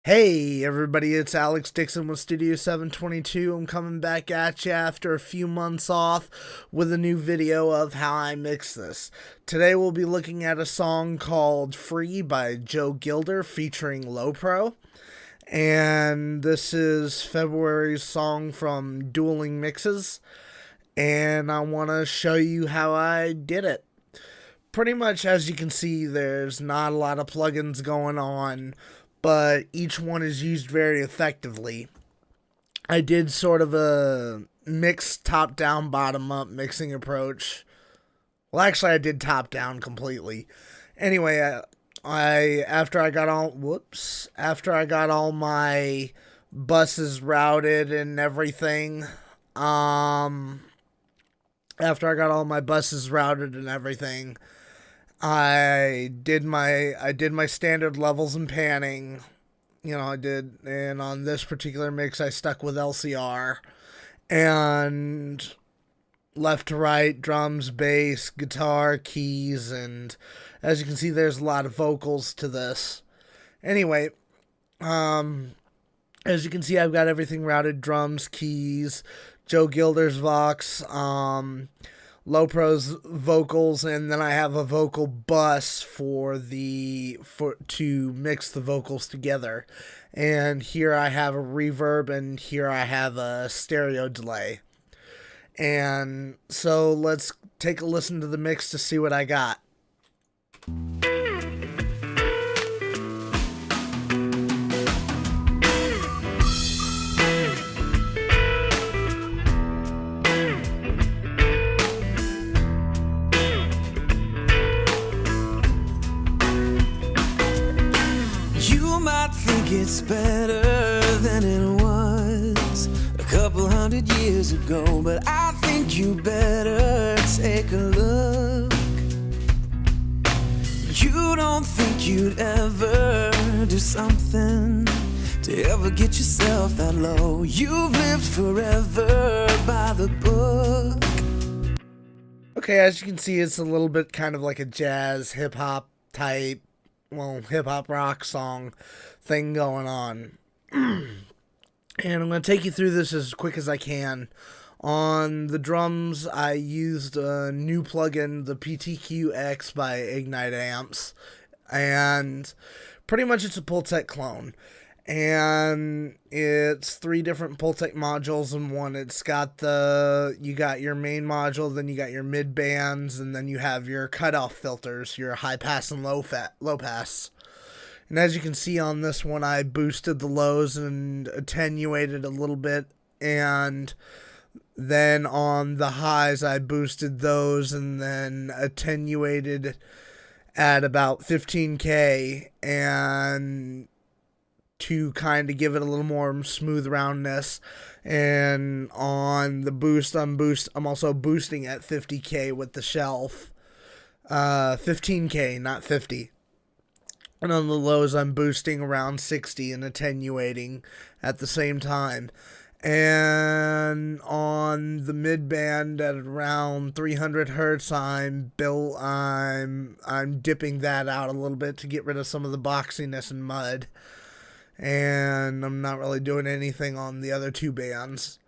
Hey everybody, it's Alex Dixon with Studio 722. I'm coming back at you after a few months off with a new video of how I mix this. Today we'll be looking at a song called Free by Joe Gilder featuring Low Pro. And this is February's song from Dueling Mixes. And I want to show you how I did it. Pretty much as you can see, there's not a lot of plugins going on, but each one is used very effectively. I did sort of a mixed top-down, bottom-up mixing approach. Well, actually, I did top-down completely. Anyway, after I got all my buses routed and everything, I did my standard levels and panning. And on this particular mix I stuck with LCR and left to right, drums, bass, guitar, keys, and as you can see there's a lot of vocals to this. Anyway, as you can see I've got everything routed: drums, keys, Joe Gilder's Vox, Low Pro's vocals, and then I have a vocal bus to mix the vocals together. And here I have a reverb, and here I have a stereo delay. And so let's take a listen to the mix to see what I got. Think it's better than it was a couple hundred years ago, but I think you better take a look. You don't think you'd ever do something to ever get yourself that low. You've lived forever by the book. Okay, as you can see, it's a little bit kind of like a jazz hip-hop type, hip-hop rock song thing going on. And I'm going to take you through this as quick as I can. On the drums, I used a new plugin, the PTQ-X by Ignite Amps. And pretty much it's a Pultec clone. And it's 3 different Pultec modules in one. It's got you got your main module, then you got your mid bands, and then you have your cutoff filters, your high pass and low pass. And as you can see on this one, I boosted the lows and attenuated a little bit, and then on the highs I boosted those and then attenuated at about 15K, and to kind of give it a little more smooth roundness. And on the boost, I'm also boosting at 50K with the shelf. 15K, not 50. And on the lows, I'm boosting around 60 and attenuating at the same time. And on the mid band at around 300 hertz, I'm dipping that out a little bit to get rid of some of the boxiness and mud. And I'm not really doing anything on the other 2 bands.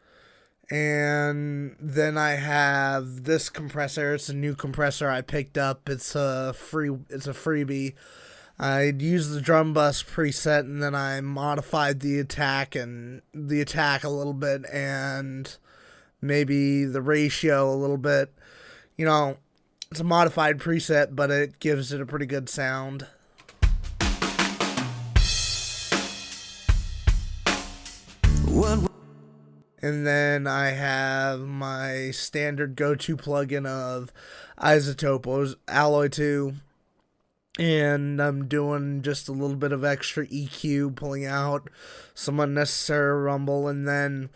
And then I have this compressor. It's a new compressor I picked up. It's a freebie. I used the drum bus preset, and then I modified the attack a little bit, and maybe the ratio a little bit. It's a modified preset, but it gives it a pretty good sound. And then I have my standard go-to plugin of Isotopes Alloy 2. And I'm doing just a little bit of extra EQ, pulling out some unnecessary rumble, and then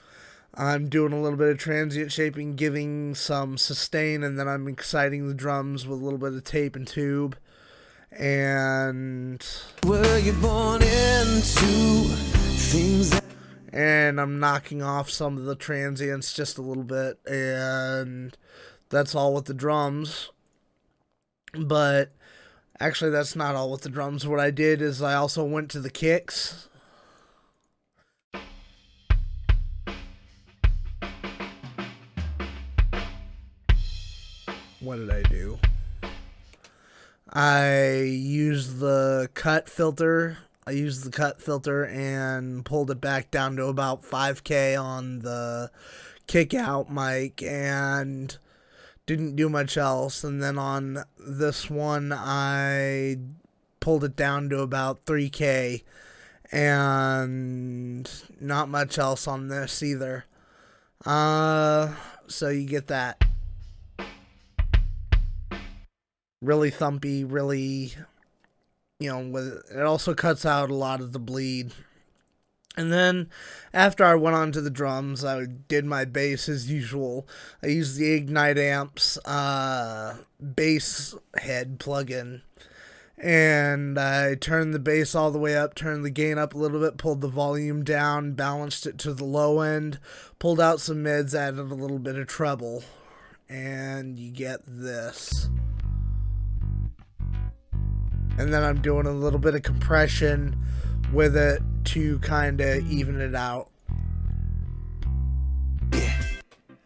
I'm doing a little bit of transient shaping, giving some sustain, and then I'm exciting the drums with a little bit of tape and tube. And were you born into things? And I'm knocking off some of the transients just a little bit, and that's all with the drums. But actually, that's not all with the drums. What I did is I also went to the kicks, what did I do? I used the cut filter. And pulled it back down to about 5K on the kick out mic and didn't do much else. And then on this one, I pulled it down to about 3K and not much else on this either. So you get that really thumpy, really, it also cuts out a lot of the bleed. And then after I went on to the drums, I did my bass as usual. I used the Ignite Amps bass head plugin. And I turned the bass all the way up, turned the gain up a little bit, pulled the volume down, balanced it to the low end, pulled out some mids, added a little bit of treble. And you get this. And then I'm doing a little bit of compression with it to kind of even it out.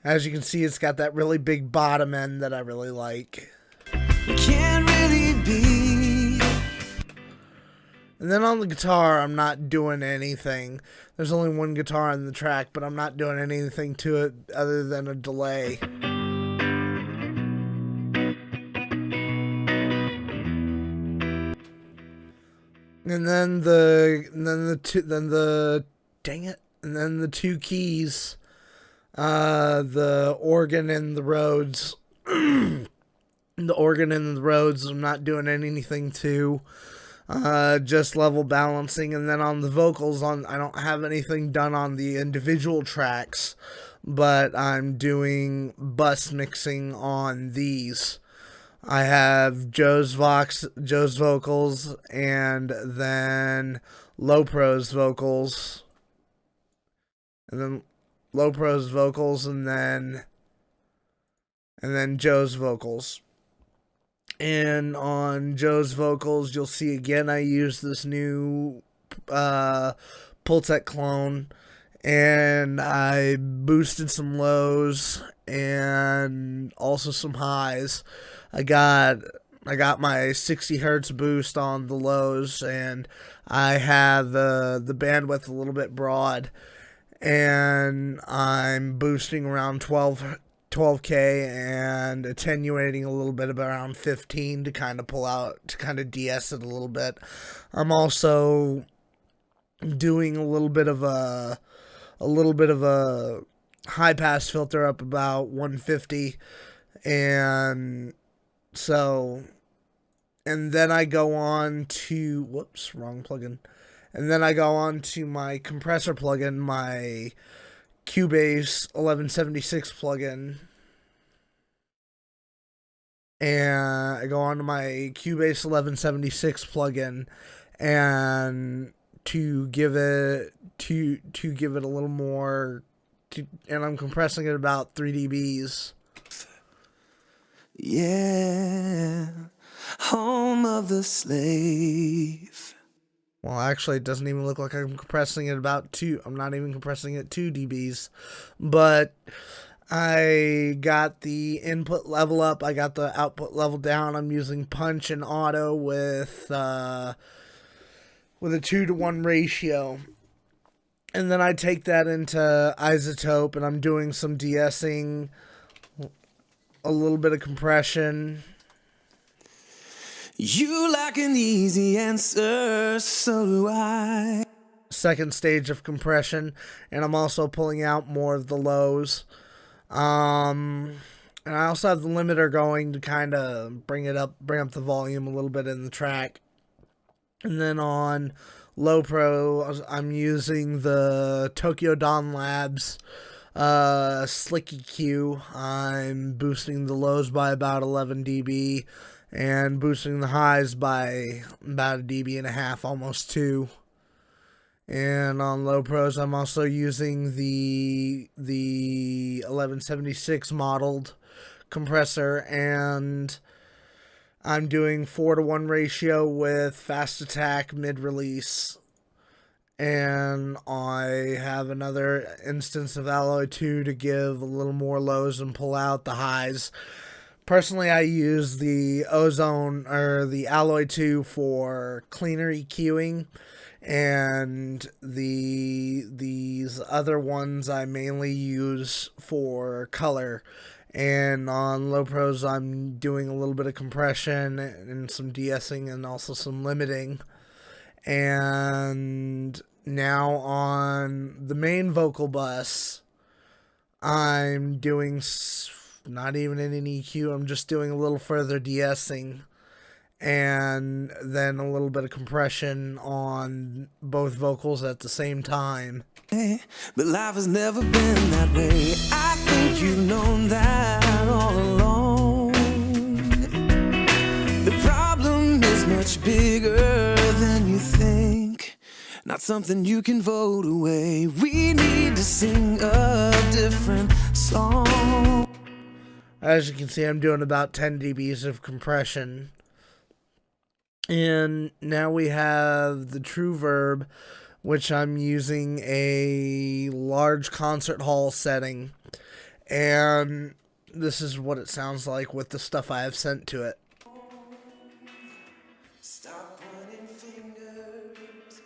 As you can see, it's got that really big bottom end that I really like. Can't really be. And then on the guitar, I'm not doing anything. There's only one guitar on the track, but I'm not doing anything to it other than a delay. And then the two keys, the organ and the Rhodes. The organ and the Rhodes, I'm not doing anything to, just level balancing. And then on the vocals, I don't have anything done on the individual tracks, but I'm doing bus mixing on these. I have Joe's vocals, and then Low Pro's vocals, and then Joe's vocals. And on Joe's vocals, you'll see again I use this new Pultec clone, and I boosted some lows and also some highs. I got my 60 hertz boost on the lows, and I have the bandwidth a little bit broad, and I'm boosting around 12K and attenuating a little bit around 15 to kind of de-ess it a little bit. I'm also doing a little bit of a high pass filter up about 150, and then I go on to, wrong plugin. And then I go on to my compressor plugin, my Cubase 1176 plugin. And I go on to my Cubase 1176 plugin, and to give it a little more, and I'm compressing it about 3 dBs. Yeah, home of the slave. Well, actually, it doesn't even look like I'm compressing it about 2. I'm not even compressing it 2 dBs. But I got the input level up. I got the output level down. I'm using punch and auto with a 2-to-1 ratio. And then I take that into isotope, and I'm doing some de-essing, a little bit of compression. You like an easy answer, so do I. Second stage of compression, and I'm also pulling out more of the lows. And I also have the limiter going to kind of bring up the volume a little bit in the track. And then on Low Pro, I'm using the Tokyo Dawn Labs Slick EQ. I'm boosting the lows by about 11 dB and boosting the highs by about 1.5 dB, almost 2. And on Low Pros, I'm also using the 1176 modeled compressor, and I'm doing 4-to-1 ratio with Fast Attack mid-release. And I have another instance of Alloy 2 to give a little more lows and pull out the highs. Personally, I use the Ozone or the Alloy 2 for cleaner EQing, and these other ones I mainly use for color. And on low pros, I'm doing a little bit of compression and some de-essing and also some limiting. And now on the main vocal bus, I'm doing not even an EQ. I'm just doing a little further de-essing and then a little bit of compression on both vocals at the same time. But life has never been that way. I think you've known that all along. The problem is much bigger than you think. Not something you can vote away. We need to sing a different song. As you can see, I'm doing about 10 dBs of compression. And now we have the True Verb, which I'm using a large concert hall setting. And this is what it sounds like with the stuff I have sent to it. Stop pointing fingers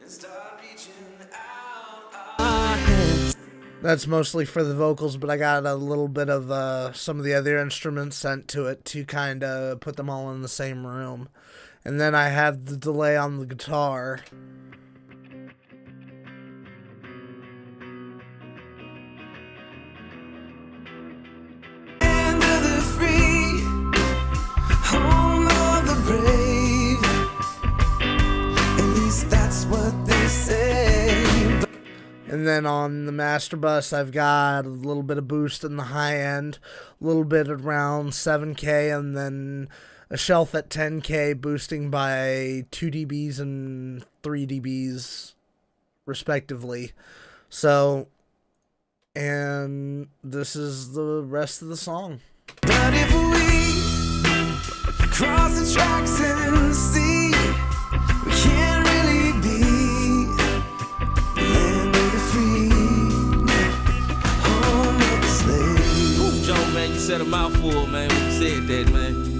and start reaching out. That's mostly for the vocals, but I got a little bit of some of the other instruments sent to it to kind of put them all in the same room. And then I have the delay on the guitar. Land of the free, home of the brave. At least that's what they say. And then on the master bus, I've got a little bit of boost in the high end, a little bit around 7K, and then a shelf at 10K, boosting by 2 dBs and 3 dBs, respectively. So, and this is the rest of the song. But if we cross the tracks and see, we can't really be land of the free, home of the slave. Ooh, Joe, man, you said a mouthful, man, when you said that, man.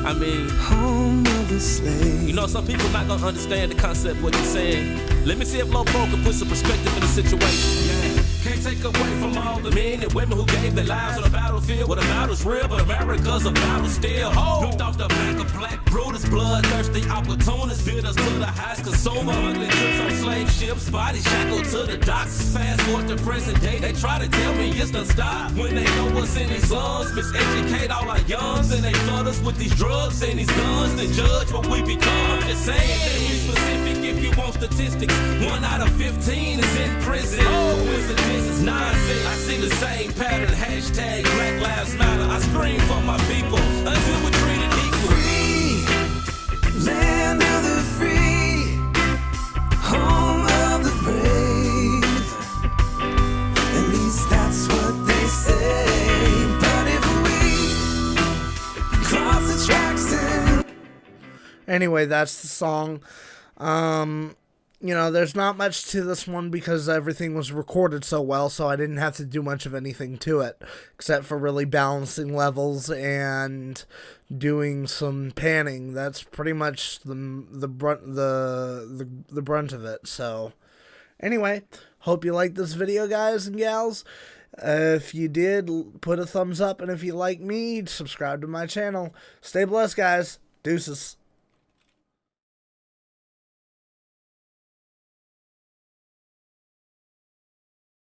I mean, home of the slave. you know, some people not gonna understand the concept of what you're saying. Let me see if Low Pro can put some perspective in the situation. Yeah. Can't take away from all the men and women who gave their lives on the battlefield. Well, the battle's real, but America's a battle still. Looked off the back of black Brutus, bloodthirsty opportunists, bid us to the highest consumer. Ugly trips on slave ships, body shackled to the docks. Fast forward to present day, they try to tell me it's done stop. When they know what's in these lungs, miseducate all our youngs, and they flood us with these drugs and these guns, then judge what we become. Just saying, be specific if you want statistics. 1 out of 15 is in prison. Coincidence is nonsense. I see the same pattern. Hashtag Black Lives Matter. I scream for my people until we're treated equally. Free, land of the free, home of the brave. At least that's what they say. But if we cross the tracks and Anyway, that's the song. You know, there's not much to this one because everything was recorded so well, so I didn't have to do much of anything to it, except for really balancing levels and doing some panning. That's pretty much the brunt of it. So, anyway, hope you liked this video, guys and gals. If you did, put a thumbs up, and if you like me, subscribe to my channel. Stay blessed, guys. Deuces.